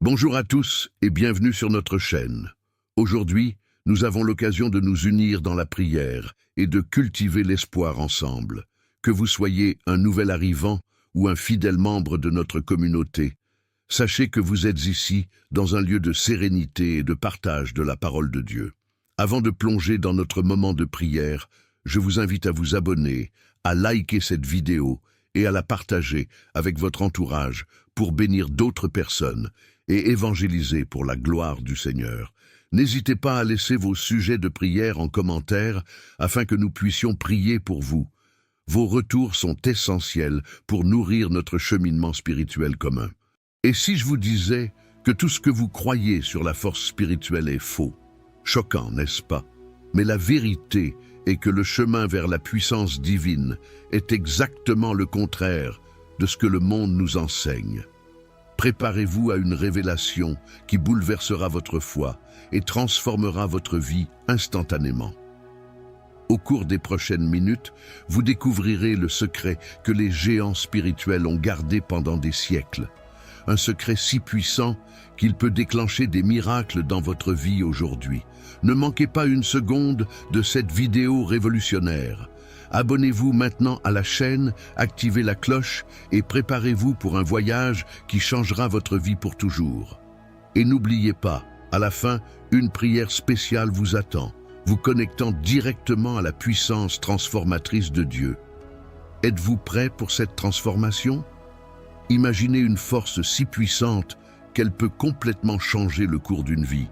Bonjour à tous et bienvenue sur notre chaîne. Aujourd'hui, nous avons l'occasion de nous unir dans la prière et de cultiver l'espoir ensemble. Que vous soyez un nouvel arrivant ou un fidèle membre de notre communauté, sachez que vous êtes ici dans un lieu de sérénité et de partage de la parole de Dieu. Avant de plonger dans notre moment de prière, je vous invite à vous abonner, à liker cette vidéo et à la partager avec votre entourage pour bénir d'autres personnes et évangéliser pour la gloire du Seigneur. N'hésitez pas à laisser vos sujets de prière en commentaire afin que nous puissions prier pour vous. Vos retours sont essentiels pour nourrir notre cheminement spirituel commun. Et si je vous disais que tout ce que vous croyez sur la force spirituelle est faux? Choquant, n'est-ce pas? Mais la vérité est que le chemin vers la puissance divine est exactement le contraire de ce que le monde nous enseigne. Préparez-vous à une révélation qui bouleversera votre foi et transformera votre vie instantanément. Au cours des prochaines minutes, vous découvrirez le secret que les géants spirituels ont gardé pendant des siècles. Un secret si puissant qu'il peut déclencher des miracles dans votre vie aujourd'hui. Ne manquez pas une seconde de cette vidéo révolutionnaire. Abonnez-vous maintenant à la chaîne, activez la cloche et préparez-vous pour un voyage qui changera votre vie pour toujours. Et n'oubliez pas, à la fin, une prière spéciale vous attend, vous connectant directement à la puissance transformatrice de Dieu. Êtes-vous prêt pour cette transformation? Imaginez une force si puissante qu'elle peut complètement changer le cours d'une vie.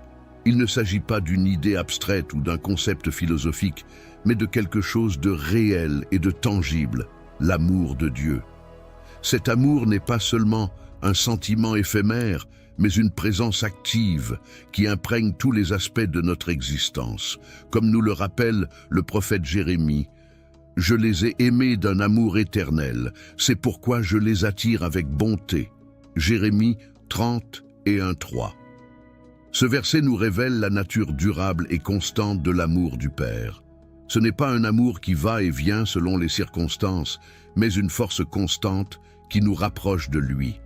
Il ne s'agit pas d'une idée abstraite ou d'un concept philosophique, mais de quelque chose de réel et de tangible, l'amour de Dieu. Cet amour n'est pas seulement un sentiment éphémère, mais une présence active qui imprègne tous les aspects de notre existence. Comme nous le rappelle le prophète Jérémie, « Je les ai aimés d'un amour éternel, c'est pourquoi je les attire avec bonté. » Jérémie 30 et 1-3. Ce verset nous révèle la nature durable et constante de l'amour du Père. Ce n'est pas un amour qui va et vient selon les circonstances, mais une force constante qui nous rapproche de lui.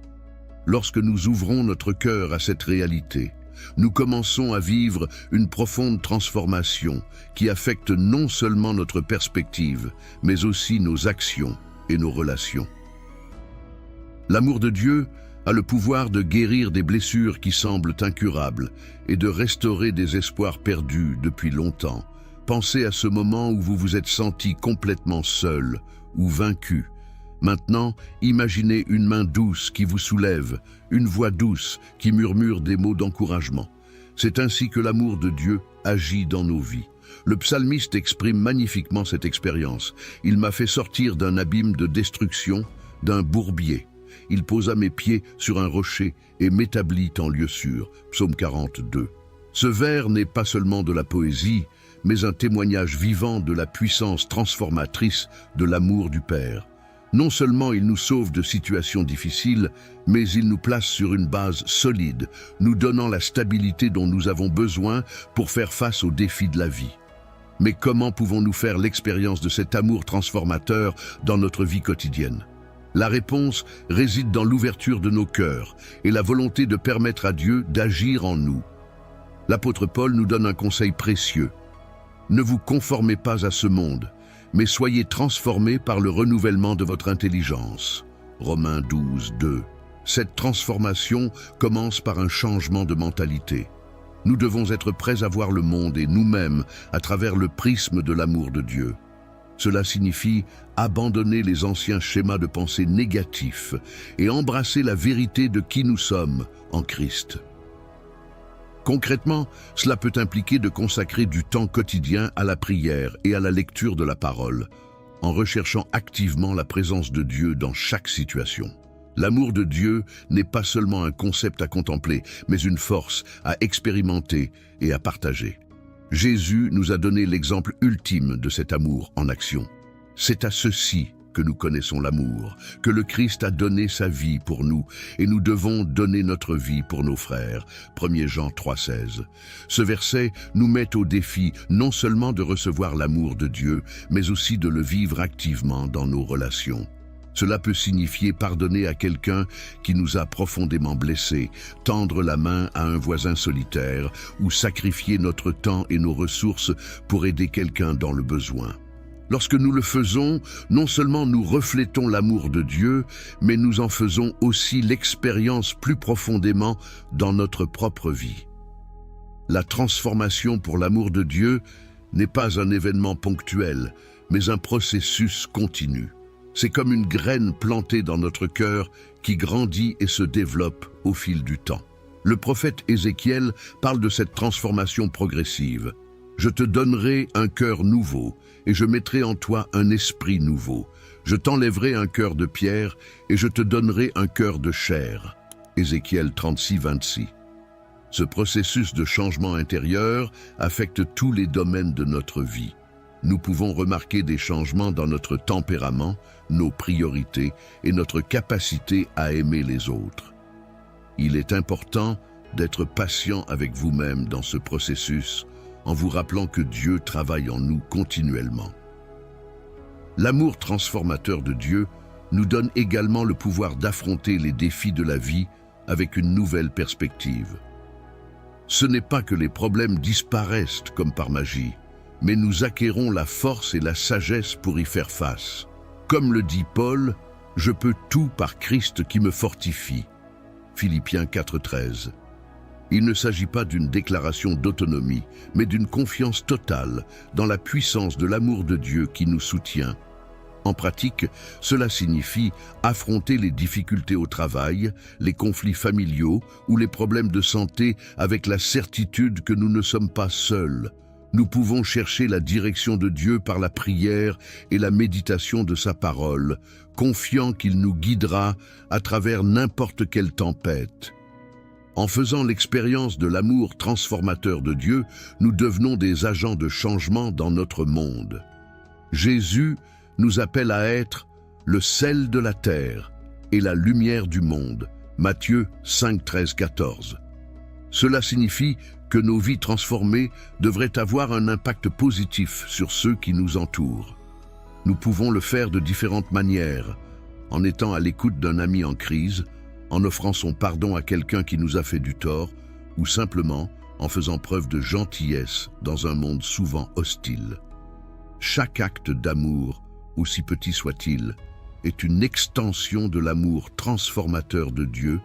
Lorsque nous ouvrons notre cœur à cette réalité, nous commençons à vivre une profonde transformation qui affecte non seulement notre perspective, mais aussi nos actions et nos relations. L'amour de Dieu a le pouvoir de guérir des blessures qui semblent incurables et de restaurer des espoirs perdus depuis longtemps. Pensez à ce moment où vous vous êtes senti complètement seul ou vaincu. Maintenant, imaginez une main douce qui vous soulève, une voix douce qui murmure des mots d'encouragement. C'est ainsi que l'amour de Dieu agit dans nos vies. Le psalmiste exprime magnifiquement cette expérience. « Il m'a fait sortir d'un abîme de destruction, d'un bourbier. Il posa mes pieds sur un rocher et m'établit en lieu sûr. » Psaume 42. Ce vers n'est pas seulement de la poésie, mais un témoignage vivant de la puissance transformatrice de l'amour du Père. Non seulement il nous sauve de situations difficiles, mais il nous place sur une base solide, nous donnant la stabilité dont nous avons besoin pour faire face aux défis de la vie. Mais comment pouvons-nous faire l'expérience de cet amour transformateur dans notre vie quotidienne? La réponse réside dans l'ouverture de nos cœurs et la volonté de permettre à Dieu d'agir en nous. L'apôtre Paul nous donne un conseil précieux. Ne vous conformez pas à ce monde, mais soyez transformés par le renouvellement de votre intelligence. Romains 12, 2. Cette transformation commence par un changement de mentalité. Nous devons être prêts à voir le monde et nous-mêmes à travers le prisme de l'amour de Dieu. Cela signifie abandonner les anciens schémas de pensée négatifs et embrasser la vérité de qui nous sommes en Christ. Concrètement, cela peut impliquer de consacrer du temps quotidien à la prière et à la lecture de la parole, en recherchant activement la présence de Dieu dans chaque situation. L'amour de Dieu n'est pas seulement un concept à contempler, mais une force à expérimenter et à partager. Jésus nous a donné l'exemple ultime de cet amour en action. C'est à ceci que nous connaissons l'amour, que le Christ a donné sa vie pour nous, et nous devons donner notre vie pour nos frères. 1 Jean 3,16. Ce verset nous met au défi non seulement de recevoir l'amour de Dieu, mais aussi de le vivre activement dans nos relations. Cela peut signifier pardonner à quelqu'un qui nous a profondément blessés, tendre la main à un voisin solitaire ou sacrifier notre temps et nos ressources pour aider quelqu'un dans le besoin. Lorsque nous le faisons, non seulement nous reflétons l'amour de Dieu, mais nous en faisons aussi l'expérience plus profondément dans notre propre vie. La transformation pour l'amour de Dieu n'est pas un événement ponctuel, mais un processus continu. C'est comme une graine plantée dans notre cœur qui grandit et se développe au fil du temps. Le prophète Ézéchiel parle de cette transformation progressive. « Je te donnerai un cœur nouveau, et je mettrai en toi un esprit nouveau. Je t'enlèverai un cœur de pierre, et je te donnerai un cœur de chair. » Ézéchiel 36, 26. Ce processus de changement intérieur affecte tous les domaines de notre vie. Nous pouvons remarquer des changements dans notre tempérament, nos priorités et notre capacité à aimer les autres. Il est important d'être patient avec vous-même dans ce processus, en vous rappelant que Dieu travaille en nous continuellement. L'amour transformateur de Dieu nous donne également le pouvoir d'affronter les défis de la vie avec une nouvelle perspective. Ce n'est pas que les problèmes disparaissent comme par magie, mais nous acquérons la force et la sagesse pour y faire face. Comme le dit Paul, « Je peux tout par Christ qui me fortifie » Philippiens 4,13. Il ne s'agit pas d'une déclaration d'autonomie, mais d'une confiance totale dans la puissance de l'amour de Dieu qui nous soutient. En pratique, cela signifie affronter les difficultés au travail, les conflits familiaux ou les problèmes de santé avec la certitude que nous ne sommes pas seuls. Nous pouvons chercher la direction de Dieu par la prière et la méditation de sa parole, confiant qu'il nous guidera à travers n'importe quelle tempête. En faisant l'expérience de l'amour transformateur de Dieu, nous devenons des agents de changement dans notre monde. Jésus nous appelle à être le sel de la terre et la lumière du monde. Matthieu 5, 13, 14. Cela signifie que nos vies transformées devraient avoir un impact positif sur ceux qui nous entourent. Nous pouvons le faire de différentes manières, en étant à l'écoute d'un ami en crise, en offrant son pardon à quelqu'un qui nous a fait du tort, ou simplement en faisant preuve de gentillesse dans un monde souvent hostile. Chaque acte d'amour, aussi petit soit-il, est une extension de l'amour transformateur de Dieu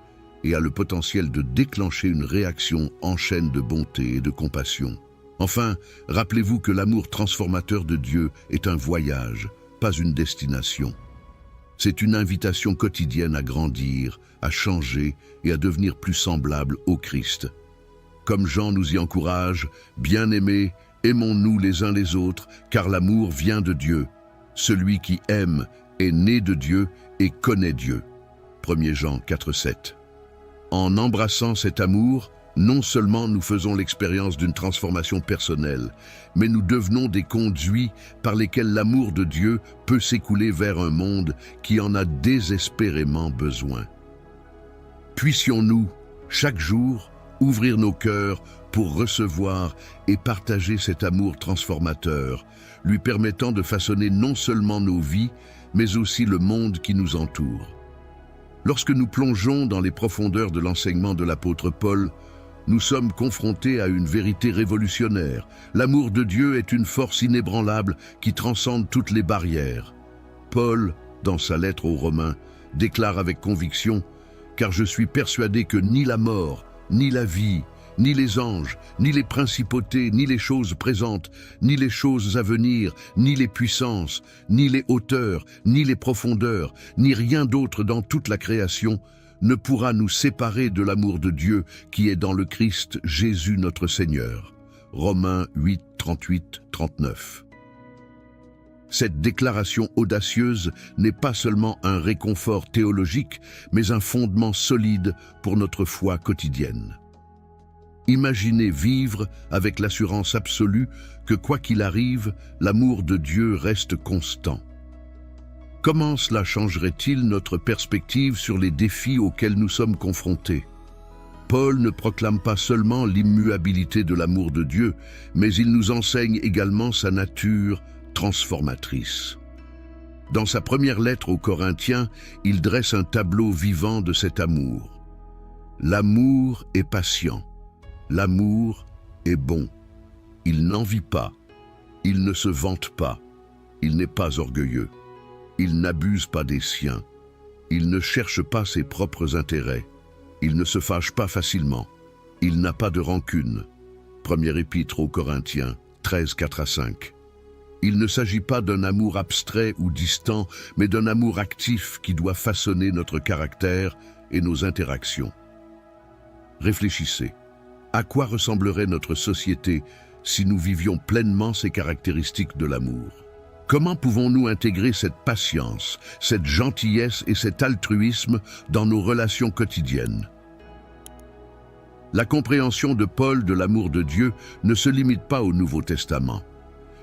et a le potentiel de déclencher une réaction en chaîne de bonté et de compassion. Enfin, rappelez-vous que l'amour transformateur de Dieu est un voyage, pas une destination. C'est une invitation quotidienne à grandir, à changer et à devenir plus semblable au Christ. Comme Jean nous y encourage, « Bien-aimés, aimons-nous les uns les autres, car l'amour vient de Dieu. Celui qui aime est né de Dieu et connaît Dieu. » 1 Jean 4, 7. En embrassant cet amour, non seulement nous faisons l'expérience d'une transformation personnelle, mais nous devenons des conduits par lesquels l'amour de Dieu peut s'écouler vers un monde qui en a désespérément besoin. Puissions-nous, chaque jour, ouvrir nos cœurs pour recevoir et partager cet amour transformateur, lui permettant de façonner non seulement nos vies, mais aussi le monde qui nous entoure. Lorsque nous plongeons dans les profondeurs de l'enseignement de l'apôtre Paul, nous sommes confrontés à une vérité révolutionnaire. L'amour de Dieu est une force inébranlable qui transcende toutes les barrières. Paul, dans sa lettre aux Romains, déclare avec conviction « Car je suis persuadé que ni la mort, ni la vie, ni les anges, ni les principautés, ni les choses présentes, ni les choses à venir, ni les puissances, ni les hauteurs, ni les profondeurs, ni rien d'autre dans toute la création ne pourra nous séparer de l'amour de Dieu qui est dans le Christ Jésus notre Seigneur. » Romains 8, 38, 39. Cette déclaration audacieuse n'est pas seulement un réconfort théologique, mais un fondement solide pour notre foi quotidienne. Imaginez vivre avec l'assurance absolue que quoi qu'il arrive, l'amour de Dieu reste constant. Comment cela changerait-il notre perspective sur les défis auxquels nous sommes confrontés? Paul ne proclame pas seulement l'immuabilité de l'amour de Dieu, mais il nous enseigne également sa nature transformatrice. Dans sa première lettre aux Corinthiens, il dresse un tableau vivant de cet amour. L'amour est patient, l'amour est bon. Il n'envie pas, il ne se vante pas, il n'est pas orgueilleux, il n'abuse pas des siens, il ne cherche pas ses propres intérêts, il ne se fâche pas facilement, il n'a pas de rancune. Première épître aux Corinthiens, 13, 4-5. Il ne s'agit pas d'un amour abstrait ou distant, mais d'un amour actif qui doit façonner notre caractère et nos interactions. Réfléchissez. À quoi ressemblerait notre société si nous vivions pleinement ces caractéristiques de l'amour? Comment pouvons-nous intégrer cette patience, cette gentillesse et cet altruisme dans nos relations quotidiennes? La compréhension de Paul de l'amour de Dieu ne se limite pas au Nouveau Testament.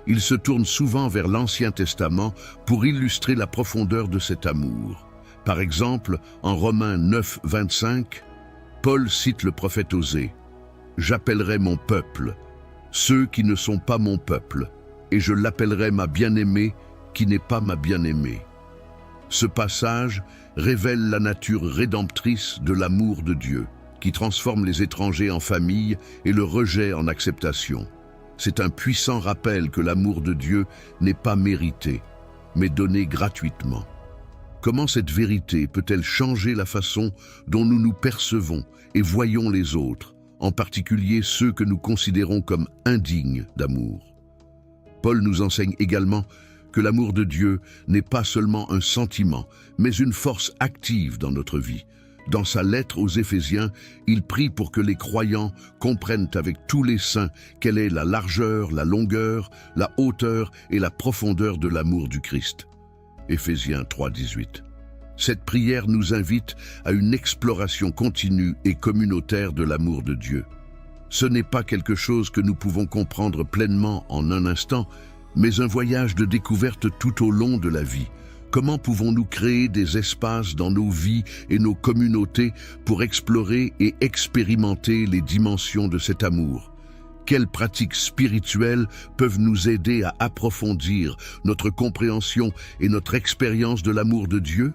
Il se tourne souvent vers l'Ancien Testament pour illustrer la profondeur de cet amour. Par exemple, en Romains 9, 25, Paul cite le prophète Osée. « J'appellerai mon peuple, ceux qui ne sont pas mon peuple, et je l'appellerai ma bien-aimée qui n'est pas ma bien-aimée. » Ce passage révèle la nature rédemptrice de l'amour de Dieu, qui transforme les étrangers en famille et le rejet en acceptation. C'est un puissant rappel que l'amour de Dieu n'est pas mérité, mais donné gratuitement. Comment cette vérité peut-elle changer la façon dont nous nous percevons et voyons les autres, en particulier ceux que nous considérons comme indignes d'amour? Paul nous enseigne également que l'amour de Dieu n'est pas seulement un sentiment, mais une force active dans notre vie. Dans sa lettre aux Éphésiens, il prie pour que les croyants comprennent avec tous les saints quelle est la largeur, la longueur, la hauteur et la profondeur de l'amour du Christ. Éphésiens 3, 18. Cette prière nous invite à une exploration continue et communautaire de l'amour de Dieu. Ce n'est pas quelque chose que nous pouvons comprendre pleinement en un instant, mais un voyage de découverte tout au long de la vie. Comment pouvons-nous créer des espaces dans nos vies et nos communautés pour explorer et expérimenter les dimensions de cet amour? Quelles pratiques spirituelles peuvent nous aider à approfondir notre compréhension et notre expérience de l'amour de Dieu?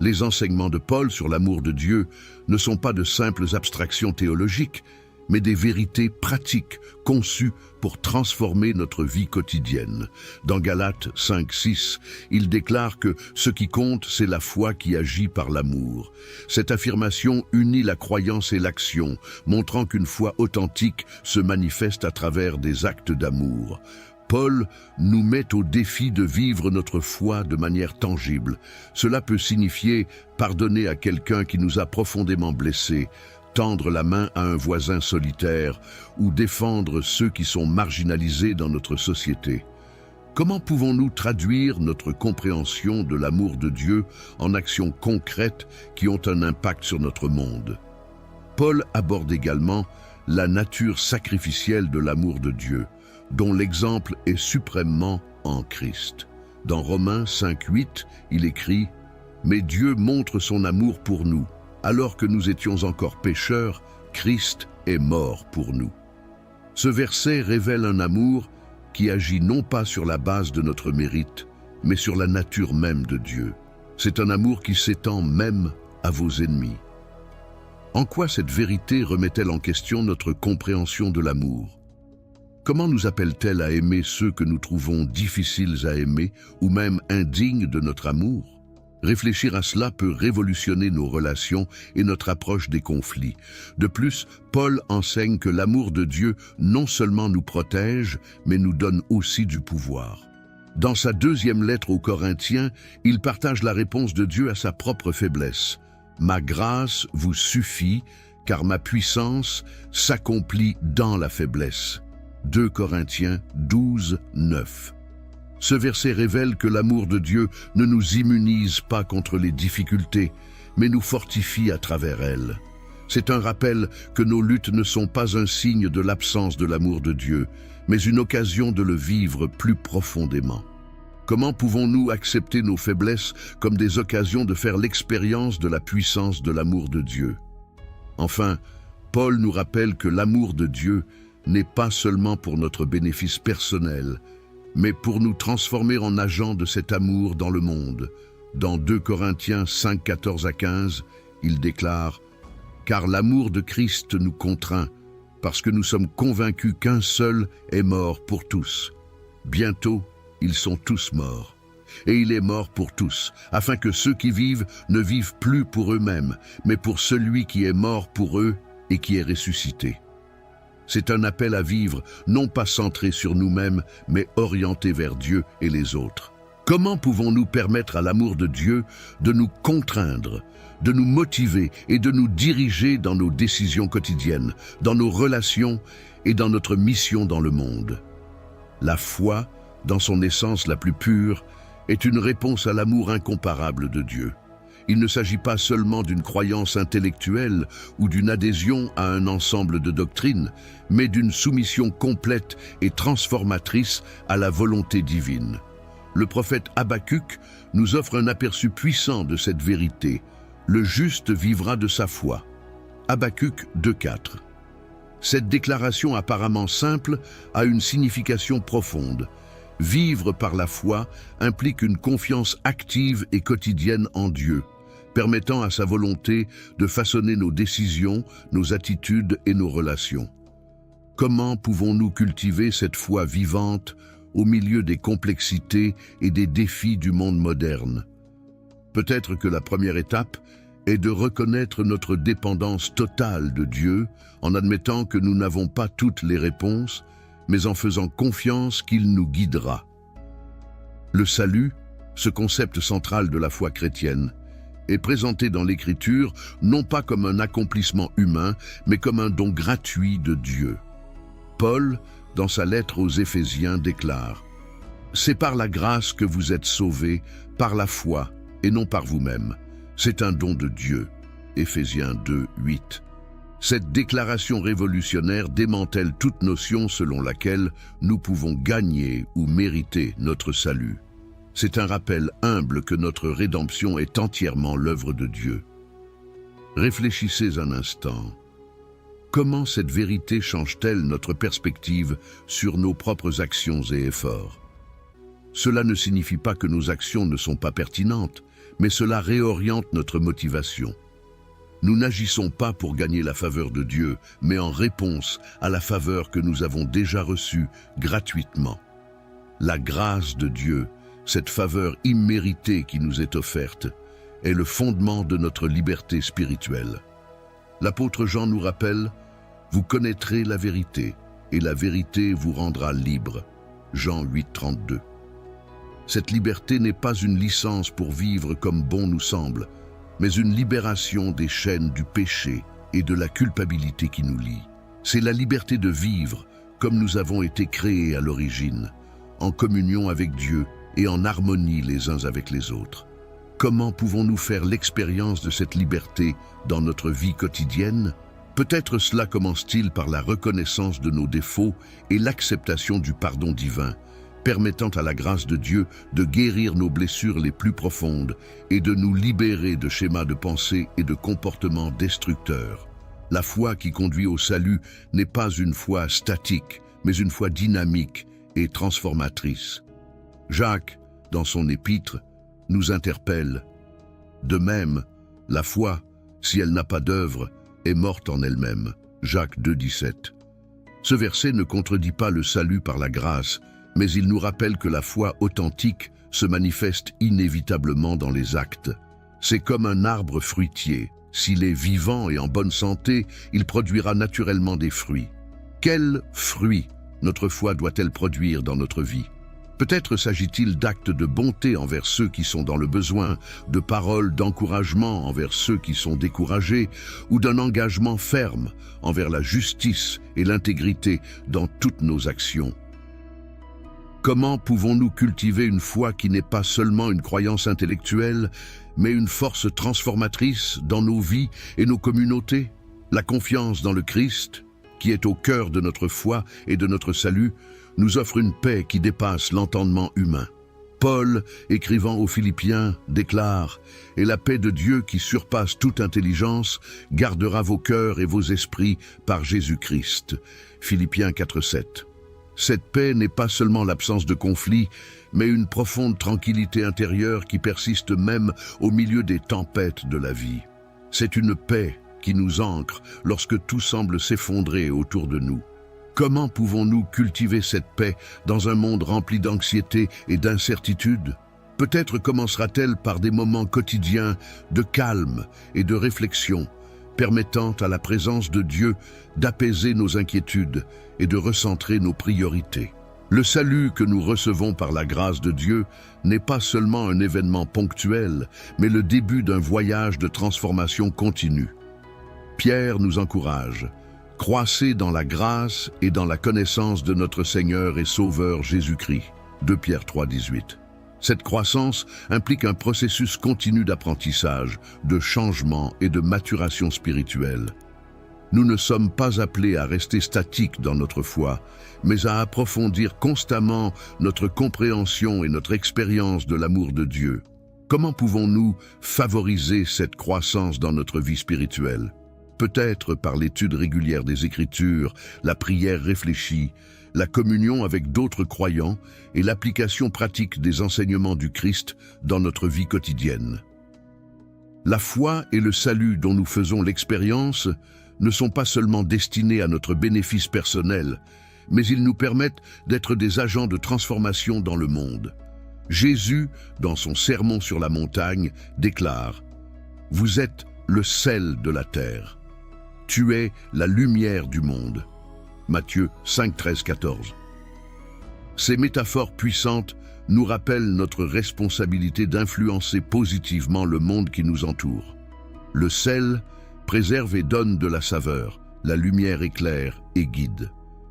Les enseignements de Paul sur l'amour de Dieu ne sont pas de simples abstractions théologiques, mais des vérités pratiques conçues pour transformer notre vie quotidienne. Dans Galates 5, 6, il déclare que ce qui compte, c'est la foi qui agit par l'amour. Cette affirmation unit la croyance et l'action, montrant qu'une foi authentique se manifeste à travers des actes d'amour. Paul nous met au défi de vivre notre foi de manière tangible. Cela peut signifier pardonner à quelqu'un qui nous a profondément blessés, tendre la main à un voisin solitaire ou défendre ceux qui sont marginalisés dans notre société. Comment pouvons-nous traduire notre compréhension de l'amour de Dieu en actions concrètes qui ont un impact sur notre monde? Paul aborde également la nature sacrificielle de l'amour de Dieu, dont l'exemple est suprêmement en Christ. Dans Romains 5, 8, il écrit « Mais Dieu montre son amour pour nous. Alors que nous étions encore pécheurs, Christ est mort pour nous. » Ce verset révèle un amour qui agit non pas sur la base de notre mérite, mais sur la nature même de Dieu. C'est un amour qui s'étend même à vos ennemis. En quoi cette vérité remet-elle en question notre compréhension de l'amour? Comment nous appelle-t-elle à aimer ceux que nous trouvons difficiles à aimer ou même indignes de notre amour? Réfléchir à cela peut révolutionner nos relations et notre approche des conflits. De plus, Paul enseigne que l'amour de Dieu non seulement nous protège, mais nous donne aussi du pouvoir. Dans sa deuxième lettre aux Corinthiens, il partage la réponse de Dieu à sa propre faiblesse. « Ma grâce vous suffit, car ma puissance s'accomplit dans la faiblesse. » 2 Corinthiens 12, 9. Ce verset révèle que l'amour de Dieu ne nous immunise pas contre les difficultés, mais nous fortifie à travers elles. C'est un rappel que nos luttes ne sont pas un signe de l'absence de l'amour de Dieu, mais une occasion de le vivre plus profondément. Comment pouvons-nous accepter nos faiblesses comme des occasions de faire l'expérience de la puissance de l'amour de Dieu? Enfin, Paul nous rappelle que l'amour de Dieu n'est pas seulement pour notre bénéfice personnel, mais pour nous transformer en agents de cet amour dans le monde. Dans 2 Corinthiens 5, 14 à 15, il déclare « Car l'amour de Christ nous contraint, parce que nous sommes convaincus qu'un seul est mort pour tous. Bientôt, ils sont tous morts. Et il est mort pour tous, afin que ceux qui vivent ne vivent plus pour eux-mêmes, mais pour celui qui est mort pour eux et qui est ressuscité. » C'est un appel à vivre, non pas centré sur nous-mêmes, mais orienté vers Dieu et les autres. Comment pouvons-nous permettre à l'amour de Dieu de nous contraindre, de nous motiver et de nous diriger dans nos décisions quotidiennes, dans nos relations et dans notre mission dans le monde? La foi, dans son essence la plus pure, est une réponse à l'amour incomparable de Dieu. Il ne s'agit pas seulement d'une croyance intellectuelle ou d'une adhésion à un ensemble de doctrines, mais d'une soumission complète et transformatrice à la volonté divine. Le prophète Habakkuk nous offre un aperçu puissant de cette vérité. Le juste vivra de sa foi. Habakkuk 2,4. Cette déclaration apparemment simple a une signification profonde. Vivre par la foi implique une confiance active et quotidienne en Dieu, permettant à sa volonté de façonner nos décisions, nos attitudes et nos relations. Comment pouvons-nous cultiver cette foi vivante au milieu des complexités et des défis du monde moderne? Peut-être que la première étape est de reconnaître notre dépendance totale de Dieu en admettant que nous n'avons pas toutes les réponses, mais en faisant confiance qu'il nous guidera. Le salut, ce concept central de la foi chrétienne, est présenté dans l'Écriture non pas comme un accomplissement humain, mais comme un don gratuit de Dieu. Paul, dans sa lettre aux Éphésiens, déclare « C'est par la grâce que vous êtes sauvés, par la foi, et non par vous-même. C'est un don de Dieu. » Éphésiens 2, 8. Cette déclaration révolutionnaire démantèle toute notion selon laquelle nous pouvons gagner ou mériter notre salut. C'est un rappel humble que notre rédemption est entièrement l'œuvre de Dieu. Réfléchissez un instant. Comment cette vérité change-t-elle notre perspective sur nos propres actions et efforts? Cela ne signifie pas que nos actions ne sont pas pertinentes, mais cela réoriente notre motivation. Nous n'agissons pas pour gagner la faveur de Dieu, mais en réponse à la faveur que nous avons déjà reçue gratuitement. La grâce de Dieu, cette faveur imméritée qui nous est offerte, est le fondement de notre liberté spirituelle. L'apôtre Jean nous rappelle « Vous connaîtrez la vérité, et la vérité vous rendra libre. » Jean 8, 32. Cette liberté n'est pas une licence pour vivre comme bon nous semble, mais une libération des chaînes du péché et de la culpabilité qui nous lient. C'est la liberté de vivre comme nous avons été créés à l'origine, en communion avec Dieu et en harmonie les uns avec les autres. Comment pouvons-nous faire l'expérience de cette liberté dans notre vie quotidienne? Peut-être cela commence-t-il par la reconnaissance de nos défauts et l'acceptation du pardon divin, permettant à la grâce de Dieu de guérir nos blessures les plus profondes et de nous libérer de schémas de pensée et de comportements destructeurs. La foi qui conduit au salut n'est pas une foi statique, mais une foi dynamique et transformatrice. Jacques, dans son épître, nous interpelle. De même, la foi, si elle n'a pas d'œuvre, est morte en elle-même. Jacques 2, 17. Ce verset ne contredit pas le salut par la grâce, mais il nous rappelle que la foi authentique se manifeste inévitablement dans les actes. C'est comme un arbre fruitier. S'il est vivant et en bonne santé, il produira naturellement des fruits. Quels fruits notre foi doit-elle produire dans notre vie? Peut-être s'agit-il d'actes de bonté envers ceux qui sont dans le besoin, de paroles d'encouragement envers ceux qui sont découragés, ou d'un engagement ferme envers la justice et l'intégrité dans toutes nos actions. Comment pouvons-nous cultiver une foi qui n'est pas seulement une croyance intellectuelle, mais une force transformatrice dans nos vies et nos communautés? La confiance dans le Christ, qui est au cœur de notre foi et de notre salut, nous offre une paix qui dépasse l'entendement humain. Paul, écrivant aux Philippiens, déclare « Et la paix de Dieu qui surpasse toute intelligence gardera vos cœurs et vos esprits par Jésus-Christ. » Philippiens 4, 7. Cette paix n'est pas seulement l'absence de conflit, mais une profonde tranquillité intérieure qui persiste même au milieu des tempêtes de la vie. C'est une paix qui nous ancre lorsque tout semble s'effondrer autour de nous. Comment pouvons-nous cultiver cette paix dans un monde rempli d'anxiété et d'incertitude? Peut-être commencera-t-elle par des moments quotidiens de calme et de réflexion, permettant à la présence de Dieu d'apaiser nos inquiétudes et de recentrer nos priorités. Le salut que nous recevons par la grâce de Dieu n'est pas seulement un événement ponctuel, mais le début d'un voyage de transformation continue. Pierre nous encourage: croissez dans la grâce et dans la connaissance de notre Seigneur et Sauveur Jésus-Christ. 2 Pierre 3,18. Cette croissance implique un processus continu d'apprentissage, de changement et de maturation spirituelle. Nous ne sommes pas appelés à rester statiques dans notre foi, mais à approfondir constamment notre compréhension et notre expérience de l'amour de Dieu. Comment pouvons-nous favoriser cette croissance dans notre vie spirituelle? Peut-être par l'étude régulière des Écritures, la prière réfléchie, la communion avec d'autres croyants et l'application pratique des enseignements du Christ dans notre vie quotidienne. La foi et le salut dont nous faisons l'expérience ne sont pas seulement destinés à notre bénéfice personnel, mais ils nous permettent d'être des agents de transformation dans le monde. Jésus, dans son sermon sur la montagne, déclare: « Vous êtes le sel de la terre. Tu es la lumière du monde. » Matthieu 5, 13, 14. Ces métaphores puissantes nous rappellent notre responsabilité d'influencer positivement le monde qui nous entoure. Le sel préserve et donne de la saveur, la lumière éclaire et guide.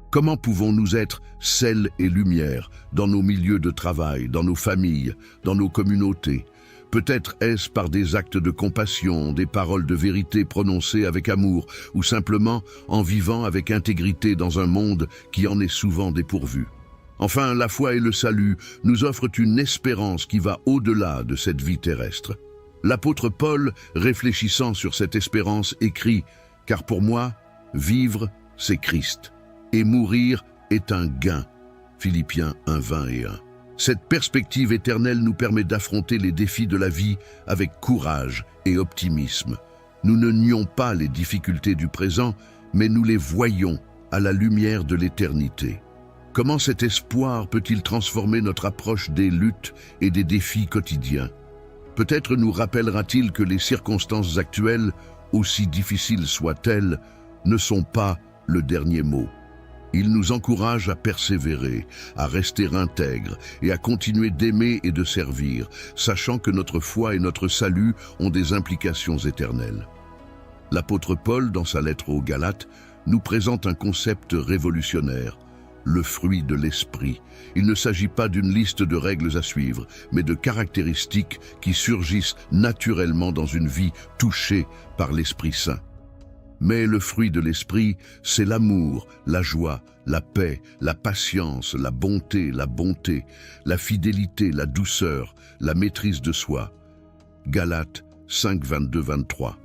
Comment pouvons-nous être sel et lumière dans nos milieux de travail, dans nos familles, dans nos communautés? Peut-être est-ce par des actes de compassion, des paroles de vérité prononcées avec amour, ou simplement en vivant avec intégrité dans un monde qui en est souvent dépourvu. Enfin, la foi et le salut nous offrent une espérance qui va au-delà de cette vie terrestre. L'apôtre Paul, réfléchissant sur cette espérance, écrit: « Car pour moi, vivre, c'est Christ, et mourir est un gain. » Philippiens 1, 20 et 1. Cette perspective éternelle nous permet d'affronter les défis de la vie avec courage et optimisme. Nous ne nions pas les difficultés du présent, mais nous les voyons à la lumière de l'éternité. Comment cet espoir peut-il transformer notre approche des luttes et des défis quotidiens? Peut-être nous rappellera-t-il que les circonstances actuelles, aussi difficiles soient-elles, ne sont pas le dernier mot. Il nous encourage à persévérer, à rester intègres et à continuer d'aimer et de servir, sachant que notre foi et notre salut ont des implications éternelles. L'apôtre Paul, dans sa lettre aux Galates, nous présente un concept révolutionnaire: le fruit de l'esprit. Il ne s'agit pas d'une liste de règles à suivre, mais de caractéristiques qui surgissent naturellement dans une vie touchée par l'Esprit Saint. Mais le fruit de l'esprit, c'est l'amour, la joie, la paix, la patience, la bonté, la fidélité, la douceur, la maîtrise de soi. Galates 5, 22, 23.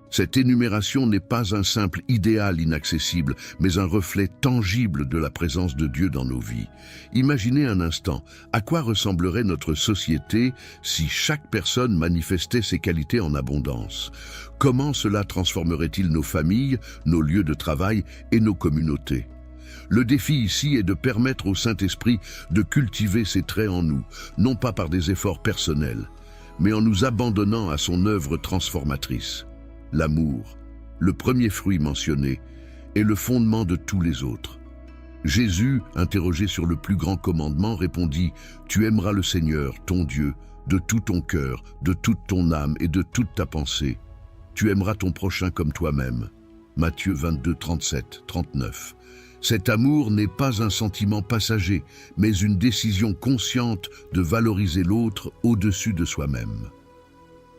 Cette énumération n'est pas un simple idéal inaccessible, mais un reflet tangible de la présence de Dieu dans nos vies. Imaginez un instant, à quoi ressemblerait notre société si chaque personne manifestait ses qualités en abondance? Comment cela transformerait-il nos familles, nos lieux de travail et nos communautés? Le défi ici est de permettre au Saint-Esprit de cultiver ses traits en nous, non pas par des efforts personnels, mais en nous abandonnant à son œuvre transformatrice. L'amour, le premier fruit mentionné, est le fondement de tous les autres. Jésus, interrogé sur le plus grand commandement, répondit: « Tu aimeras le Seigneur, ton Dieu, de tout ton cœur, de toute ton âme et de toute ta pensée. Tu aimeras ton prochain comme toi-même. » Matthieu 22, 37, 39. Cet amour n'est pas un sentiment passager, mais une décision consciente de valoriser l'autre au-dessus de soi-même.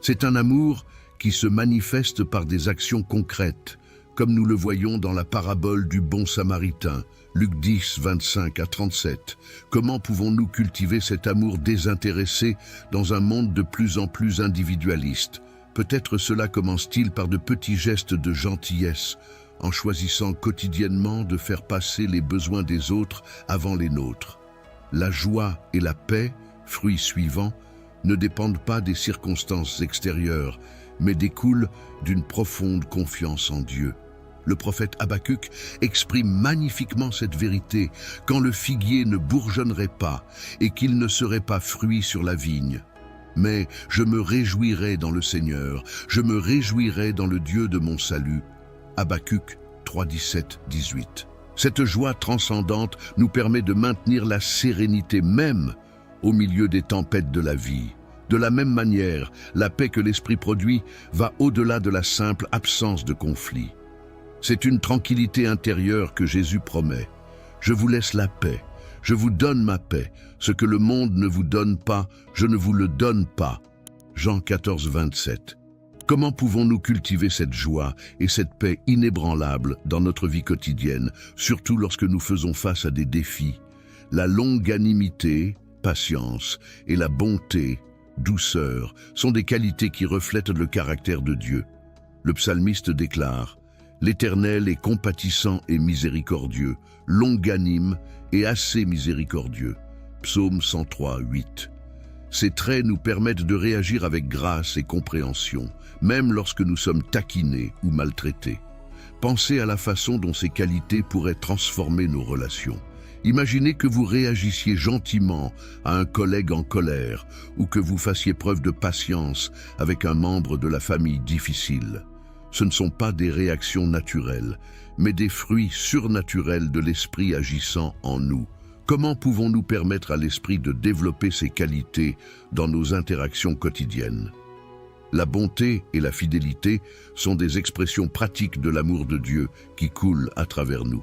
C'est un amour qui se manifeste par des actions concrètes, comme nous le voyons dans la parabole du bon samaritain, Luc 10, 25 à 37. Comment pouvons-nous cultiver cet amour désintéressé dans un monde de plus en plus individualiste? Peut-être cela commence-t-il par de petits gestes de gentillesse, en choisissant quotidiennement de faire passer les besoins des autres avant les nôtres. La joie et la paix, fruits suivants, ne dépendent pas des circonstances extérieures, mais découlent d'une profonde confiance en Dieu. Le prophète Habakkuk exprime magnifiquement cette vérité quand le figuier ne bourgeonnerait pas et qu'il ne serait pas fruit sur la vigne. Mais je me réjouirai dans le Seigneur, je me réjouirai dans le Dieu de mon salut. Habakkuk 3, 17, 18. Cette joie transcendante nous permet de maintenir la sérénité même au milieu des tempêtes de la vie. De la même manière, la paix que l'Esprit produit va au-delà de la simple absence de conflit. C'est une tranquillité intérieure que Jésus promet. Je vous laisse la paix, je vous donne ma paix. Ce que le monde ne vous donne pas, je ne vous le donne pas. Jean 14, 27. Comment pouvons-nous cultiver cette joie et cette paix inébranlable dans notre vie quotidienne, surtout lorsque nous faisons face à des défis? La longanimité, patience, et la bonté, douceur, sont des qualités qui reflètent le caractère de Dieu. Le psalmiste déclare: L'Éternel est compatissant et miséricordieux, longanime et assez miséricordieux. Psaume 103, 8. Ces traits nous permettent de réagir avec grâce et compréhension, même lorsque nous sommes taquinés ou maltraités. Pensez à la façon dont ces qualités pourraient transformer nos relations. Imaginez que vous réagissiez gentiment à un collègue en colère ou que vous fassiez preuve de patience avec un membre de la famille difficile. Ce ne sont pas des réactions naturelles, mais des fruits surnaturels de l'esprit agissant en nous. Comment pouvons-nous permettre à l'esprit de développer ces qualités dans nos interactions quotidiennes? La bonté et la fidélité sont des expressions pratiques de l'amour de Dieu qui coule à travers nous.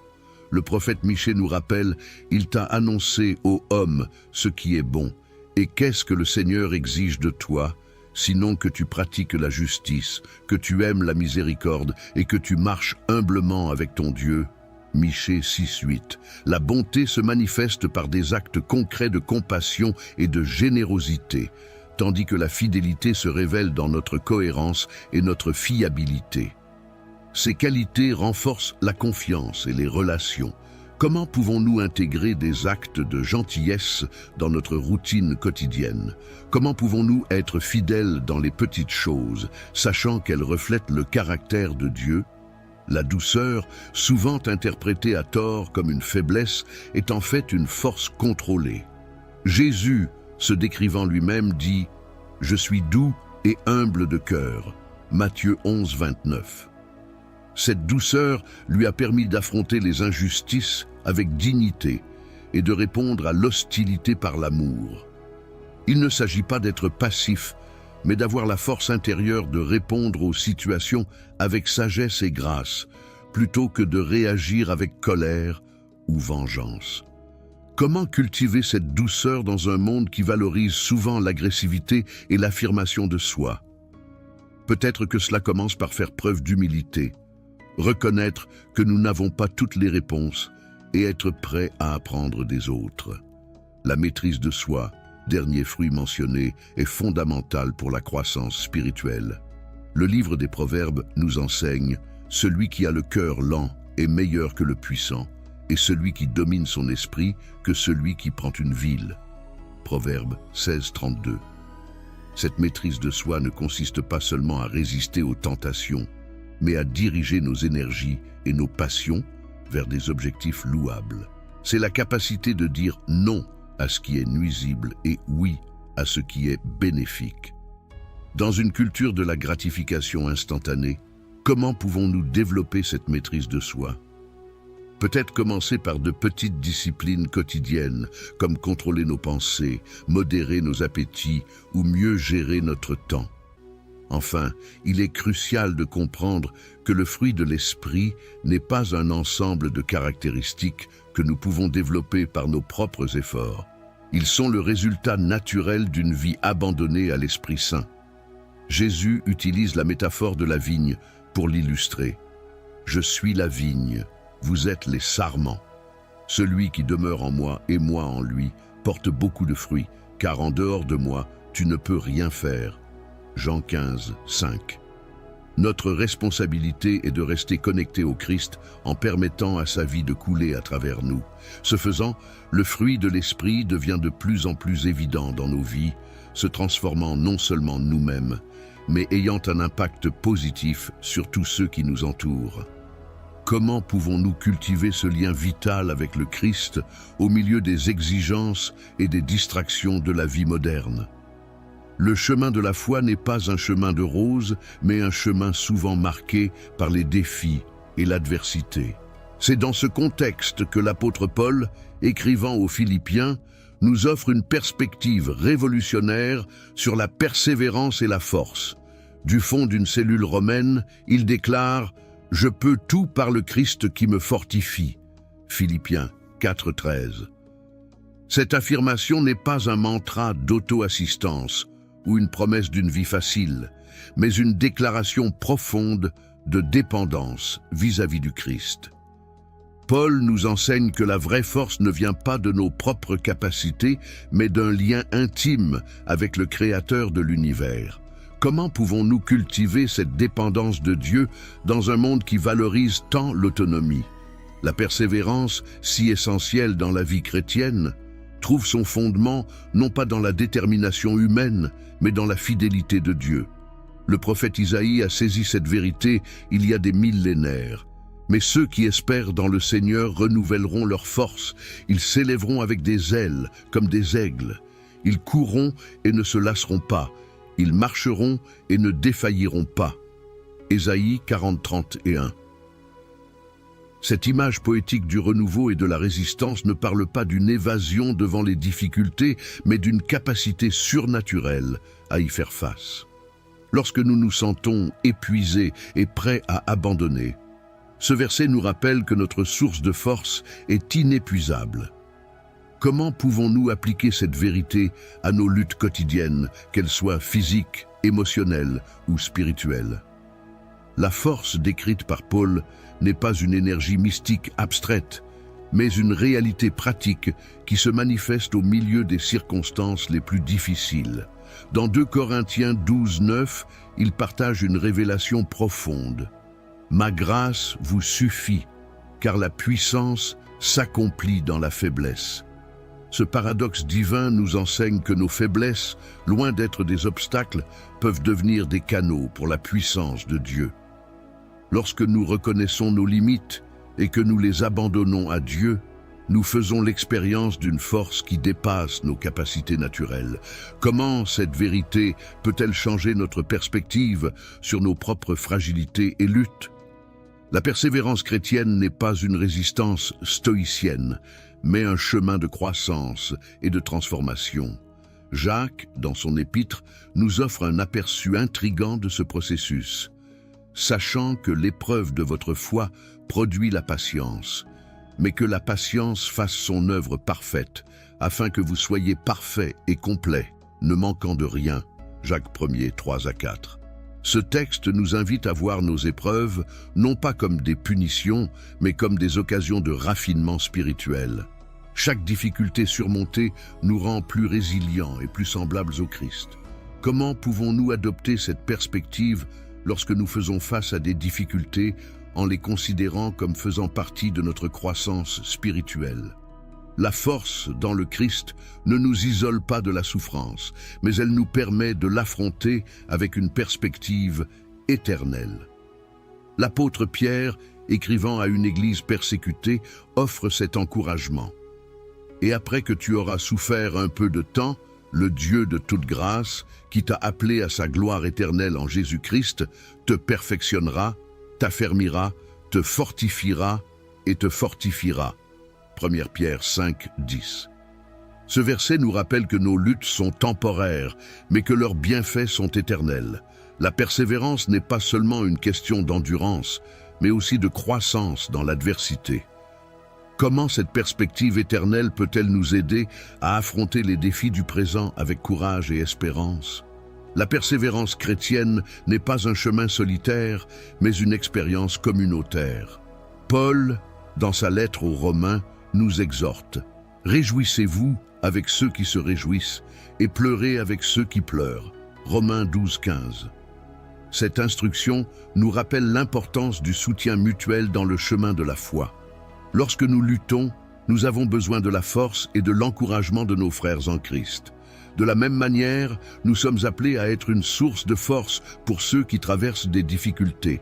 Le prophète Michée nous rappelle: « Il t'a annoncé, ô homme, ce qui est bon. Et qu'est-ce que le Seigneur exige de toi, sinon que tu pratiques la justice, que tu aimes la miséricorde et que tu marches humblement avec ton Dieu ?» Michée 6, 8. La bonté se manifeste par des actes concrets de compassion et de générosité, tandis que la fidélité se révèle dans notre cohérence et notre fiabilité. Ces qualités renforcent la confiance et les relations. Comment pouvons-nous intégrer des actes de gentillesse dans notre routine quotidienne? Comment pouvons-nous être fidèles dans les petites choses, sachant qu'elles reflètent le caractère de Dieu? La douceur, souvent interprétée à tort comme une faiblesse, est en fait une force contrôlée. Jésus, se décrivant lui-même, dit « Je suis doux et humble de cœur » Matthieu 11, 29. Cette douceur lui a permis d'affronter les injustices avec dignité et de répondre à l'hostilité par l'amour. Il ne s'agit pas d'être passif, mais d'avoir la force intérieure de répondre aux situations avec sagesse et grâce, plutôt que de réagir avec colère ou vengeance. Comment cultiver cette douceur dans un monde qui valorise souvent l'agressivité et l'affirmation de soi? Peut-être que cela commence par faire preuve d'humilité, reconnaître que nous n'avons pas toutes les réponses et être prêt à apprendre des autres. La maîtrise de soi, dernier fruit mentionné, est fondamentale pour la croissance spirituelle. Le livre des Proverbes nous enseigne: « Celui qui a le cœur lent est meilleur que le puissant, et celui qui domine son esprit que celui qui prend une ville. » Proverbe 16, 32. Cette maîtrise de soi ne consiste pas seulement à résister aux tentations, mais à diriger nos énergies et nos passions vers des objectifs louables. C'est la capacité de dire non à ce qui est nuisible et oui à ce qui est bénéfique. Dans une culture de la gratification instantanée, comment pouvons-nous développer cette maîtrise de soi? Peut-être commencer par de petites disciplines quotidiennes, comme contrôler nos pensées, modérer nos appétits ou mieux gérer notre temps. Enfin, il est crucial de comprendre que le fruit de l'esprit n'est pas un ensemble de caractéristiques que nous pouvons développer par nos propres efforts. Ils sont le résultat naturel d'une vie abandonnée à l'Esprit Saint. Jésus utilise la métaphore de la vigne pour l'illustrer. « Je suis la vigne, vous êtes les sarments. Celui qui demeure en moi et moi en lui porte beaucoup de fruits, car en dehors de moi, tu ne peux rien faire. » Jean 15, 5. Notre responsabilité est de rester connecté au Christ en permettant à sa vie de couler à travers nous. Ce faisant, le fruit de l'Esprit devient de plus en plus évident dans nos vies, se transformant non seulement nous-mêmes, mais ayant un impact positif sur tous ceux qui nous entourent. Comment pouvons-nous cultiver ce lien vital avec le Christ au milieu des exigences et des distractions de la vie moderne? Le chemin de la foi n'est pas un chemin de roses, mais un chemin souvent marqué par les défis et l'adversité. C'est dans ce contexte que l'apôtre Paul, écrivant aux Philippiens, nous offre une perspective révolutionnaire sur la persévérance et la force. Du fond d'une cellule romaine, il déclare « Je peux tout par le Christ qui me fortifie ». Philippiens 4,13. Cette affirmation n'est pas un mantra d'auto-assistance ou une promesse d'une vie facile, mais une déclaration profonde de dépendance vis-à-vis du Christ. Paul nous enseigne que la vraie force ne vient pas de nos propres capacités, mais d'un lien intime avec le Créateur de l'univers. Comment pouvons-nous cultiver cette dépendance de Dieu dans un monde qui valorise tant l'autonomie? La persévérance, si essentielle dans la vie chrétienne, trouve son fondement non pas dans la détermination humaine, mais dans la fidélité de Dieu. Le prophète Isaïe a saisi cette vérité il y a des millénaires. Mais ceux qui espèrent dans le Seigneur renouvelleront leurs forces, ils s'élèveront avec des ailes comme des aigles. Ils courront et ne se lasseront pas, ils marcheront et ne défailliront pas. Ésaïe 40:31. Cette image poétique du renouveau et de la résistance ne parle pas d'une évasion devant les difficultés, mais d'une capacité surnaturelle à y faire face. Lorsque nous nous sentons épuisés et prêts à abandonner, ce verset nous rappelle que notre source de force est inépuisable. Comment pouvons-nous appliquer cette vérité à nos luttes quotidiennes, qu'elles soient physiques, émotionnelles ou spirituelles? La force décrite par Paul n'est pas une énergie mystique abstraite, mais une réalité pratique qui se manifeste au milieu des circonstances les plus difficiles. Dans 2 Corinthiens 12:9, il partage une révélation profonde. « Ma grâce vous suffit, car la puissance s'accomplit dans la faiblesse. » Ce paradoxe divin nous enseigne que nos faiblesses, loin d'être des obstacles, peuvent devenir des canaux pour la puissance de Dieu. Lorsque nous reconnaissons nos limites et que nous les abandonnons à Dieu, nous faisons l'expérience d'une force qui dépasse nos capacités naturelles. Comment cette vérité peut-elle changer notre perspective sur nos propres fragilités et luttes? La persévérance chrétienne n'est pas une résistance stoïcienne, mais un chemin de croissance et de transformation. Jacques, dans son épître, nous offre un aperçu intrigant de ce processus. Sachant que l'épreuve de votre foi produit la patience, mais que la patience fasse son œuvre parfaite, afin que vous soyez parfaits et complets, ne manquant de rien. Jacques 1er, 3-4. Ce texte nous invite à voir nos épreuves, non pas comme des punitions, mais comme des occasions de raffinement spirituel. Chaque difficulté surmontée nous rend plus résilients et plus semblables au Christ. Comment pouvons-nous adopter cette perspective lorsque nous faisons face à des difficultés en les considérant comme faisant partie de notre croissance spirituelle? La force dans le Christ ne nous isole pas de la souffrance, mais elle nous permet de l'affronter avec une perspective éternelle. L'apôtre Pierre, écrivant à une église persécutée, offre cet encouragement. « Et après que tu auras souffert un peu de temps, le Dieu de toute grâce, qui t'a appelé à sa gloire éternelle en Jésus-Christ, te perfectionnera, t'affermira, te fortifiera et te fortifiera. » 1 Pierre 5:10. Ce verset nous rappelle que nos luttes sont temporaires, mais que leurs bienfaits sont éternels. La persévérance n'est pas seulement une question d'endurance, mais aussi de croissance dans l'adversité. Comment cette perspective éternelle peut-elle nous aider à affronter les défis du présent avec courage et espérance? La persévérance chrétienne n'est pas un chemin solitaire, mais une expérience communautaire. Paul, dans sa lettre aux Romains, nous exhorte « Réjouissez-vous avec ceux qui se réjouissent et pleurez avec ceux qui pleurent. » Romains 12:15. Cette instruction nous rappelle l'importance du soutien mutuel dans le chemin de la foi. Lorsque nous luttons, nous avons besoin de la force et de l'encouragement de nos frères en Christ. De la même manière, nous sommes appelés à être une source de force pour ceux qui traversent des difficultés.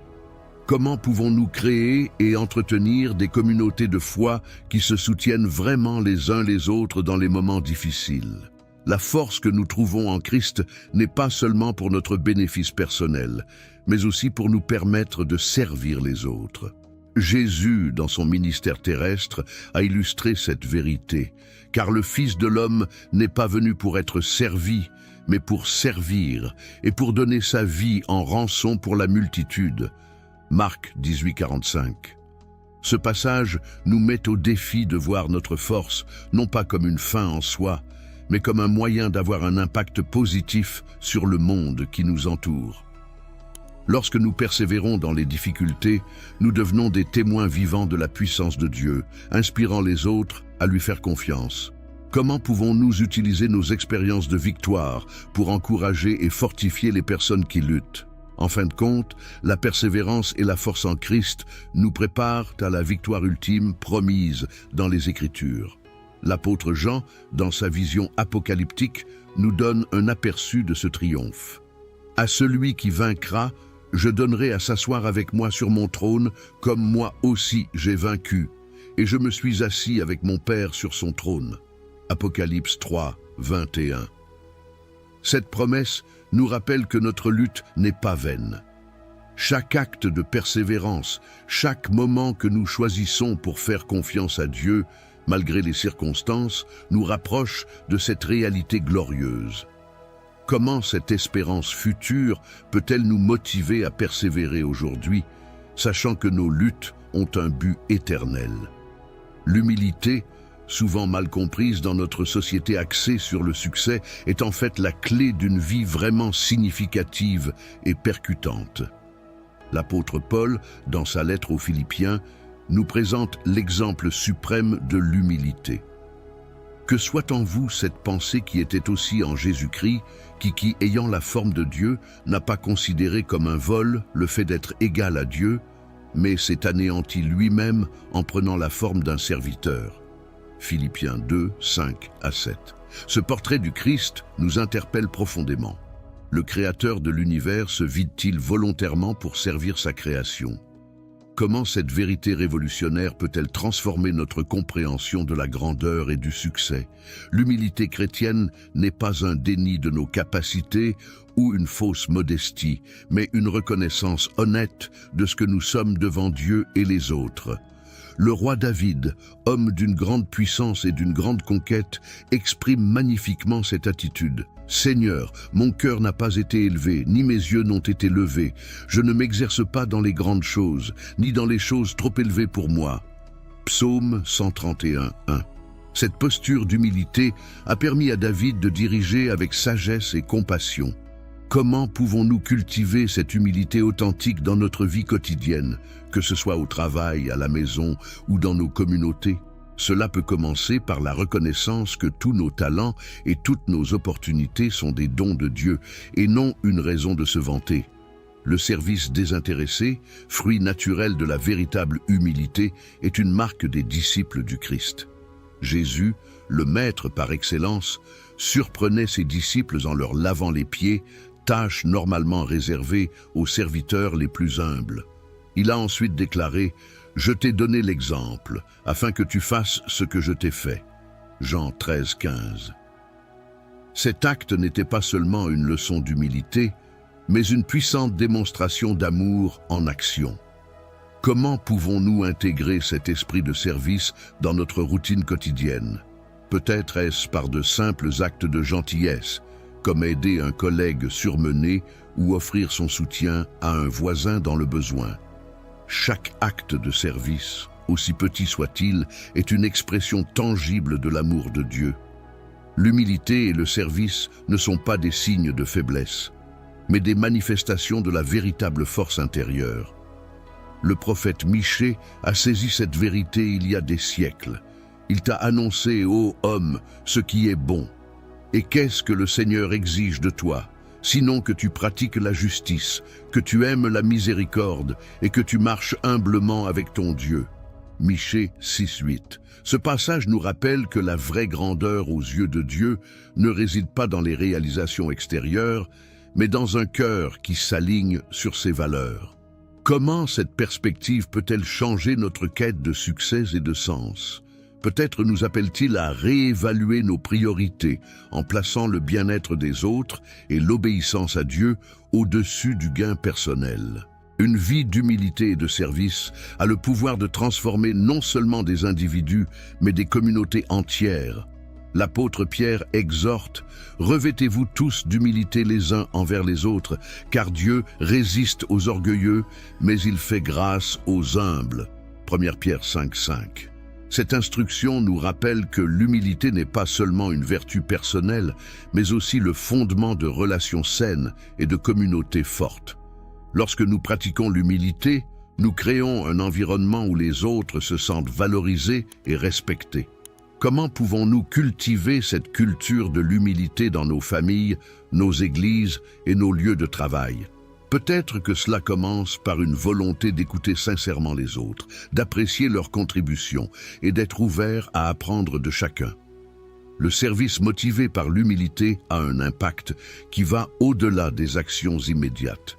Comment pouvons-nous créer et entretenir des communautés de foi qui se soutiennent vraiment les uns les autres dans les moments difficiles? La force que nous trouvons en Christ n'est pas seulement pour notre bénéfice personnel, mais aussi pour nous permettre de servir les autres. Jésus, dans son ministère terrestre, a illustré cette vérité, car le Fils de l'homme n'est pas venu pour être servi, mais pour servir et pour donner sa vie en rançon pour la multitude. Marc 18:45. Ce passage nous met au défi de voir notre force, non pas comme une fin en soi, mais comme un moyen d'avoir un impact positif sur le monde qui nous entoure. Lorsque nous persévérons dans les difficultés, nous devenons des témoins vivants de la puissance de Dieu, inspirant les autres à lui faire confiance. Comment pouvons-nous utiliser nos expériences de victoire pour encourager et fortifier les personnes qui luttent? En fin de compte, la persévérance et la force en Christ nous préparent à la victoire ultime promise dans les Écritures. L'apôtre Jean, dans sa vision apocalyptique, nous donne un aperçu de ce triomphe. « À celui qui vaincra, je donnerai à s'asseoir avec moi sur mon trône, comme moi aussi j'ai vaincu, et je me suis assis avec mon Père sur son trône. » Apocalypse 3, 21. Cette promesse nous rappelle que notre lutte n'est pas vaine. Chaque acte de persévérance, chaque moment que nous choisissons pour faire confiance à Dieu, malgré les circonstances, nous rapproche de cette réalité glorieuse. Comment cette espérance future peut-elle nous motiver à persévérer aujourd'hui, sachant que nos luttes ont un but éternel? L'humilité, souvent mal comprise dans notre société axée sur le succès, est en fait la clé d'une vie vraiment significative et percutante. L'apôtre Paul, dans sa lettre aux Philippiens, nous présente l'exemple suprême de l'humilité. Que soit en vous cette pensée qui était aussi en Jésus-Christ, qui, ayant la forme de Dieu, n'a pas considéré comme un vol le fait d'être égal à Dieu, mais s'est anéanti lui-même en prenant la forme d'un serviteur. Philippiens 2, 5 à 7. Ce portrait du Christ nous interpelle profondément. Le Créateur de l'univers se vide-t-il volontairement pour servir sa création? Comment cette vérité révolutionnaire peut-elle transformer notre compréhension de la grandeur et du succès? L'humilité chrétienne n'est pas un déni de nos capacités ou une fausse modestie, mais une reconnaissance honnête de ce que nous sommes devant Dieu et les autres. Le roi David, homme d'une grande puissance et d'une grande conquête, exprime magnifiquement cette attitude. « Seigneur, mon cœur n'a pas été élevé, ni mes yeux n'ont été levés. Je ne m'exerce pas dans les grandes choses, ni dans les choses trop élevées pour moi. » Psaume 131, 1. Cette posture d'humilité a permis à David de diriger avec sagesse et compassion. Comment pouvons-nous cultiver cette humilité authentique dans notre vie quotidienne, que ce soit au travail, à la maison ou dans nos communautés? Cela peut commencer par la reconnaissance que tous nos talents et toutes nos opportunités sont des dons de Dieu et non une raison de se vanter. Le service désintéressé, fruit naturel de la véritable humilité, est une marque des disciples du Christ. Jésus, le Maître par excellence, surprenait ses disciples en leur lavant les pieds, tâche normalement réservée aux serviteurs les plus humbles. Il a ensuite déclaré « Je t'ai donné l'exemple, afin que tu fasses ce que je t'ai fait. » Jean 13, 15. Cet acte n'était pas seulement une leçon d'humilité, mais une puissante démonstration d'amour en action. Comment pouvons-nous intégrer cet esprit de service dans notre routine quotidienne? Peut-être est-ce par de simples actes de gentillesse, comme aider un collègue surmené ou offrir son soutien à un voisin dans le besoin. Chaque acte de service, aussi petit soit-il, est une expression tangible de l'amour de Dieu. L'humilité et le service ne sont pas des signes de faiblesse, mais des manifestations de la véritable force intérieure. Le prophète Michée a saisi cette vérité il y a des siècles. Il t'a annoncé, ô homme, ce qui est bon. Et qu'est-ce que le Seigneur exige de toi? sinon que tu pratiques la justice, que tu aimes la miséricorde et que tu marches humblement avec ton Dieu. Michée 6:8. Ce passage nous rappelle que la vraie grandeur aux yeux de Dieu ne réside pas dans les réalisations extérieures, mais dans un cœur qui s'aligne sur ses valeurs. Comment cette perspective peut-elle changer notre quête de succès et de sens? Peut-être nous appelle-t-il à réévaluer nos priorités en plaçant le bien-être des autres et l'obéissance à Dieu au-dessus du gain personnel. Une vie d'humilité et de service a le pouvoir de transformer non seulement des individus, mais des communautés entières. L'apôtre Pierre exhorte « Revêtez-vous tous d'humilité les uns envers les autres, car Dieu résiste aux orgueilleux, mais il fait grâce aux humbles. » 1 Pierre 5:5. Cette instruction nous rappelle que l'humilité n'est pas seulement une vertu personnelle, mais aussi le fondement de relations saines et de communautés fortes. Lorsque nous pratiquons l'humilité, nous créons un environnement où les autres se sentent valorisés et respectés. Comment pouvons-nous cultiver cette culture de l'humilité dans nos familles, nos églises et nos lieux de travail? Peut-être que cela commence par une volonté d'écouter sincèrement les autres, d'apprécier leurs contributions et d'être ouvert à apprendre de chacun. Le service motivé par l'humilité a un impact qui va au-delà des actions immédiates.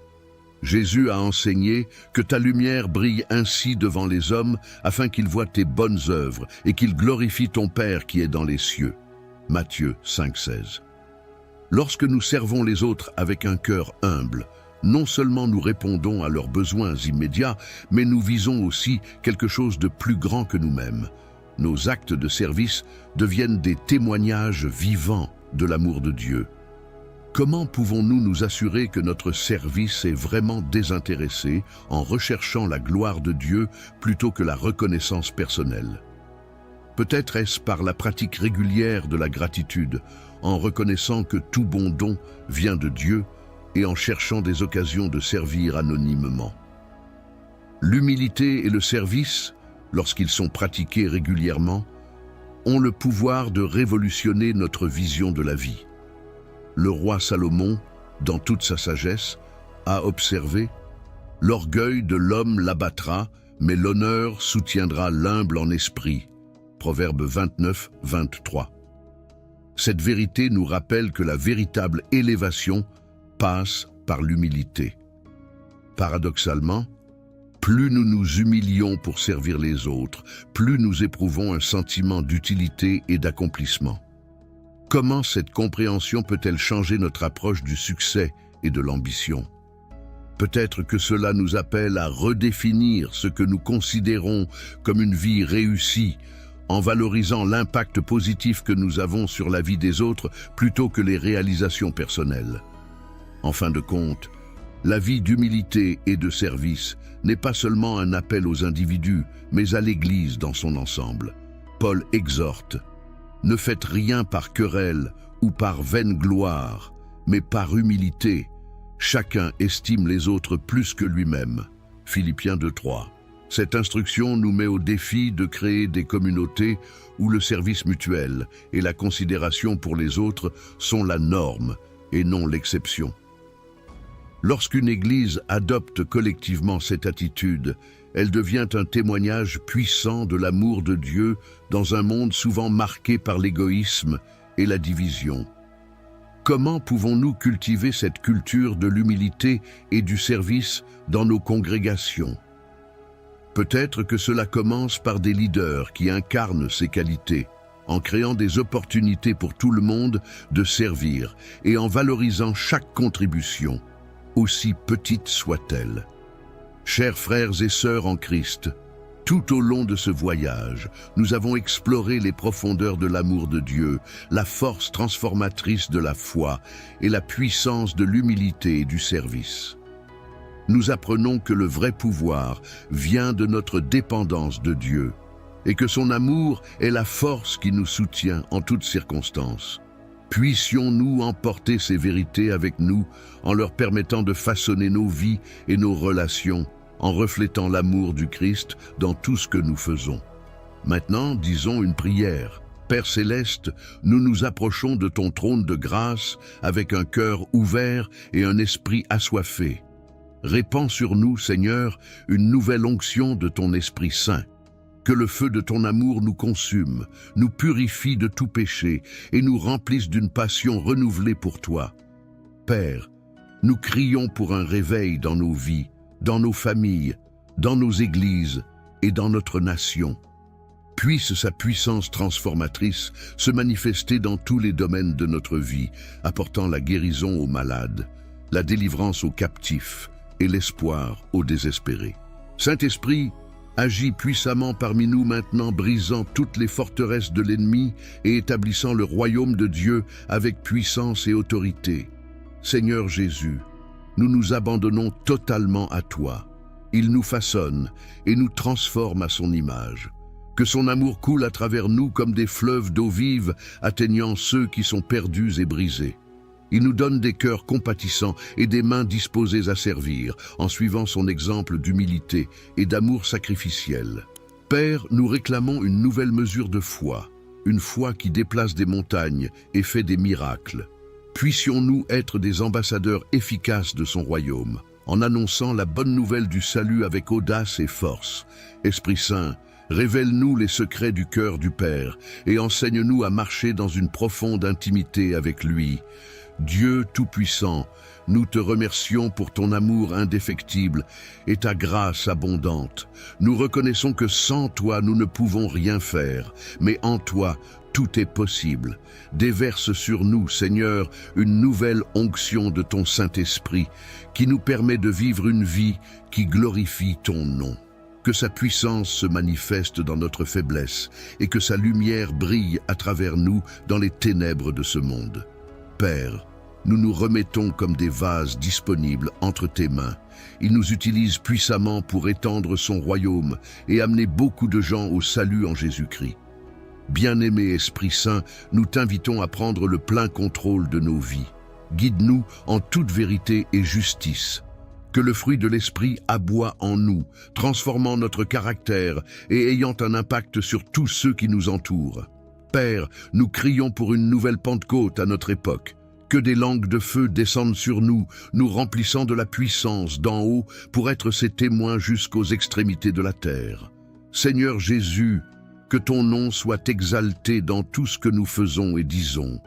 Jésus a enseigné que ta lumière brille ainsi devant les hommes afin qu'ils voient tes bonnes œuvres et qu'ils glorifient ton Père qui est dans les cieux. Matthieu 5:16. Lorsque nous servons les autres avec un cœur humble, non seulement nous répondons à leurs besoins immédiats, mais nous visons aussi quelque chose de plus grand que nous-mêmes. Nos actes de service deviennent des témoignages vivants de l'amour de Dieu. Comment pouvons-nous nous assurer que notre service est vraiment désintéressé en recherchant la gloire de Dieu plutôt que la reconnaissance personnelle? Peut-être est-ce par la pratique régulière de la gratitude, en reconnaissant que tout bon don vient de Dieu et en cherchant des occasions de servir anonymement. L'humilité et le service, lorsqu'ils sont pratiqués régulièrement, ont le pouvoir de révolutionner notre vision de la vie. Le roi Salomon, dans toute sa sagesse, a observé « L'orgueil de l'homme l'abattra, mais l'honneur soutiendra l'humble en esprit. » Proverbe 29-23. Cette vérité nous rappelle que la véritable élévation passe par l'humilité. Paradoxalement, plus nous nous humilions pour servir les autres, plus nous éprouvons un sentiment d'utilité et d'accomplissement. Comment cette compréhension peut-elle changer notre approche du succès et de l'ambition? Peut-être que cela nous appelle à redéfinir ce que nous considérons comme une vie réussie, en valorisant l'impact positif que nous avons sur la vie des autres plutôt que les réalisations personnelles. En fin de compte, la vie d'humilité et de service n'est pas seulement un appel aux individus, mais à l'Église dans son ensemble. Paul exhorte « Ne faites rien par querelle ou par vaine gloire, mais par humilité. Chacun estime les autres plus que lui-même. » Philippiens 2:3. Cette instruction nous met au défi de créer des communautés où le service mutuel et la considération pour les autres sont la norme et non l'exception. Lorsqu'une Église adopte collectivement cette attitude, elle devient un témoignage puissant de l'amour de Dieu dans un monde souvent marqué par l'égoïsme et la division. Comment pouvons-nous cultiver cette culture de l'humilité et du service dans nos congrégations? Peut-être que cela commence par des leaders qui incarnent ces qualités, en créant des opportunités pour tout le monde de servir et en valorisant chaque contribution, aussi petite soit-elle. Chers frères et sœurs en Christ, tout au long de ce voyage, nous avons exploré les profondeurs de l'amour de Dieu, la force transformatrice de la foi et la puissance de l'humilité et du service. Nous apprenons que le vrai pouvoir vient de notre dépendance de Dieu et que son amour est la force qui nous soutient en toutes circonstances. Puissions-nous emporter ces vérités avec nous en leur permettant de façonner nos vies et nos relations, en reflétant l'amour du Christ dans tout ce que nous faisons. Maintenant, disons une prière. Père céleste, nous nous approchons de ton trône de grâce avec un cœur ouvert et un esprit assoiffé. Répands sur nous, Seigneur, une nouvelle onction de ton Esprit Saint. Que le feu de ton amour nous consume, nous purifie de tout péché et nous remplisse d'une passion renouvelée pour toi. Père, nous crions pour un réveil dans nos vies, dans nos familles, dans nos églises et dans notre nation. Puisse sa puissance transformatrice se manifester dans tous les domaines de notre vie, apportant la guérison aux malades, la délivrance aux captifs et l'espoir aux désespérés. Saint-Esprit, agis puissamment parmi nous maintenant, brisant toutes les forteresses de l'ennemi et établissant le royaume de Dieu avec puissance et autorité. Seigneur Jésus, nous nous abandonnons totalement à toi. Il nous façonne et nous transforme à son image. Que son amour coule à travers nous comme des fleuves d'eau vive, atteignant ceux qui sont perdus et brisés. Il nous donne des cœurs compatissants et des mains disposées à servir, en suivant son exemple d'humilité et d'amour sacrificiel. Père, nous réclamons une nouvelle mesure de foi, une foi qui déplace des montagnes et fait des miracles. Puissions-nous être des ambassadeurs efficaces de son royaume, en annonçant la bonne nouvelle du salut avec audace et force. Esprit Saint, révèle-nous les secrets du cœur du Père et enseigne-nous à marcher dans une profonde intimité avec lui. Dieu Tout-Puissant, nous te remercions pour ton amour indéfectible et ta grâce abondante. Nous reconnaissons que sans toi, nous ne pouvons rien faire, mais en toi, tout est possible. Déverse sur nous, Seigneur, une nouvelle onction de ton Saint-Esprit qui nous permet de vivre une vie qui glorifie ton nom. Que sa puissance se manifeste dans notre faiblesse et que sa lumière brille à travers nous dans les ténèbres de ce monde. Père, nous nous remettons comme des vases disponibles entre tes mains. Il nous utilise puissamment pour étendre son royaume et amener beaucoup de gens au salut en Jésus-Christ. Bien-aimé Esprit Saint, nous t'invitons à prendre le plein contrôle de nos vies. Guide-nous en toute vérité et justice. Que le fruit de l'Esprit aboie en nous, transformant notre caractère et ayant un impact sur tous ceux qui nous entourent. Père, nous crions pour une nouvelle Pentecôte à notre époque. Que des langues de feu descendent sur nous, nous remplissant de la puissance d'en haut pour être ses témoins jusqu'aux extrémités de la terre. Seigneur Jésus, que ton nom soit exalté dans tout ce que nous faisons et disons.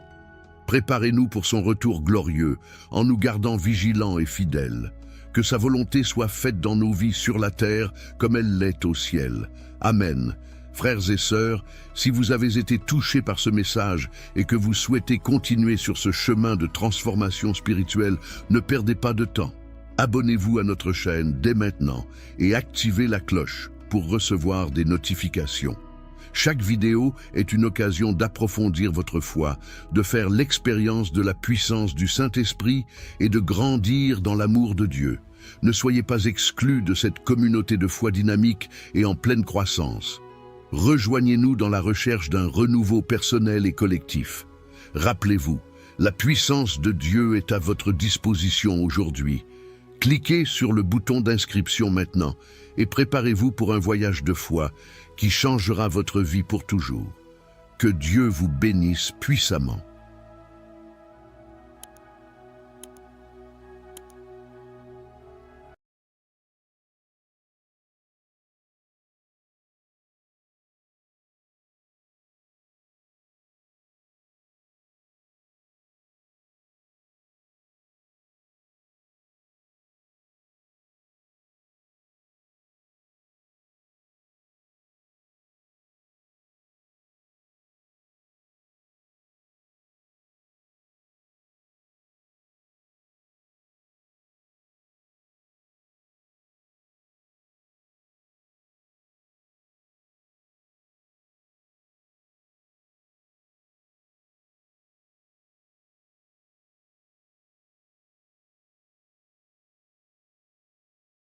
Préparez-nous pour son retour glorieux, en nous gardant vigilants et fidèles. Que sa volonté soit faite dans nos vies sur la terre comme elle l'est au ciel. Amen. Frères et sœurs, si vous avez été touchés par ce message et que vous souhaitez continuer sur ce chemin de transformation spirituelle, ne perdez pas de temps. Abonnez-vous à notre chaîne dès maintenant et activez la cloche pour recevoir des notifications. Chaque vidéo est une occasion d'approfondir votre foi, de faire l'expérience de la puissance du Saint-Esprit et de grandir dans l'amour de Dieu. Ne soyez pas exclus de cette communauté de foi dynamique et en pleine croissance. Rejoignez-nous dans la recherche d'un renouveau personnel et collectif. Rappelez-vous, la puissance de Dieu est à votre disposition aujourd'hui. Cliquez sur le bouton d'inscription maintenant et préparez-vous pour un voyage de foi qui changera votre vie pour toujours. Que Dieu vous bénisse puissamment.